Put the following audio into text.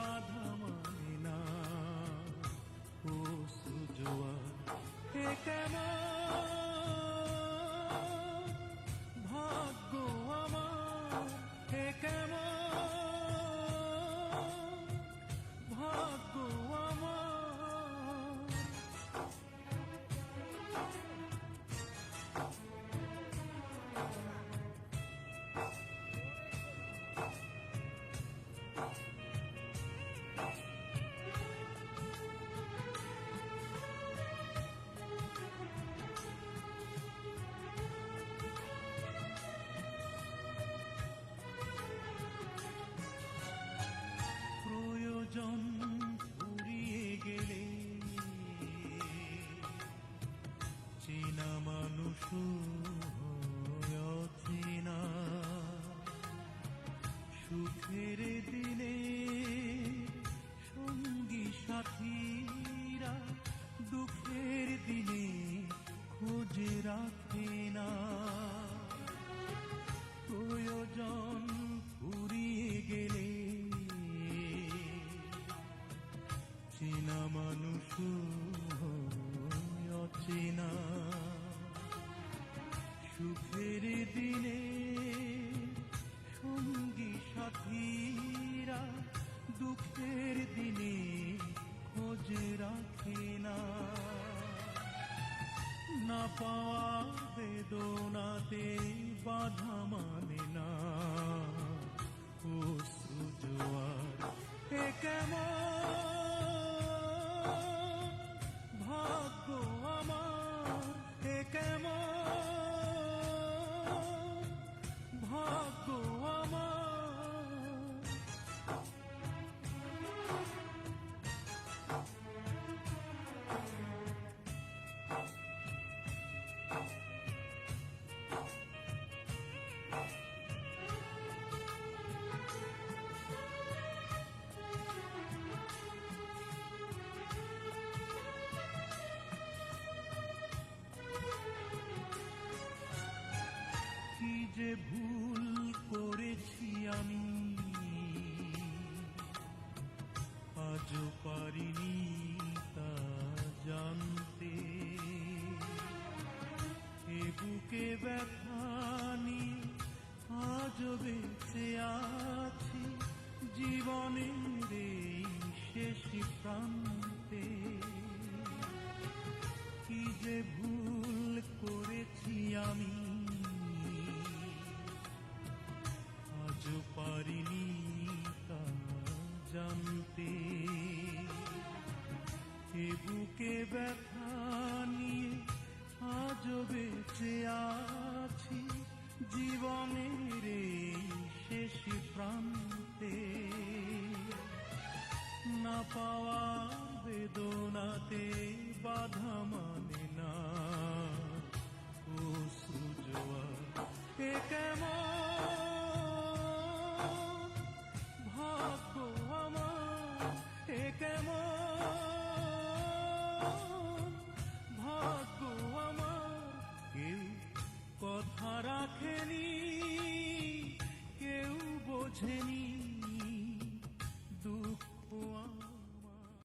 বাধা মানে না। ও সুজোয়ার এ কেমন ভাগ্য আমার, এ কেমন ভাগ্য আমার। প্রয়োজন ফুরিয়ে গেলে চেনা মানুষ অচেনা। সুখের দিনে সঙ্গী সাথীরা দুঃখের দিনে খোঁজে রাখে না। প্রয়োজন ফুরিয়ে গেলে চেনা মানুষ অচেনা। সুখের দিনে সঙ্গী সাথীরা দুঃখের দিনে খোঁজে রাখে না। না পাওয়া বেদনাতে বাধা মানে না। ও সুজোয়ার এ কেমন ভাগ্য আমার, এ কেমন ভাগ্য আমার। কি যে ভুল করেছি আমি, আজও পারিনি তা জানতে। এ বুকে ব্যথানি আজও বেঁচে আছি জীবনের এই শেষ প্রান্তে। কি যে ভুল করেছি আমি, আজও পারিনি তা জানতে। এ বুকে ব্যথা নিয়ে আজও বেঁচে আছি জীবনের এই শেষ প্রান্তে। না পাওয়া বেদনাতে বাধা মানে না। ও সুজোয়ার এ কেমন ভাগ্য আমার, এ কেমন ভাগ্য আমার। কেউ কথা রাখেনি, কেউ বোঝেনি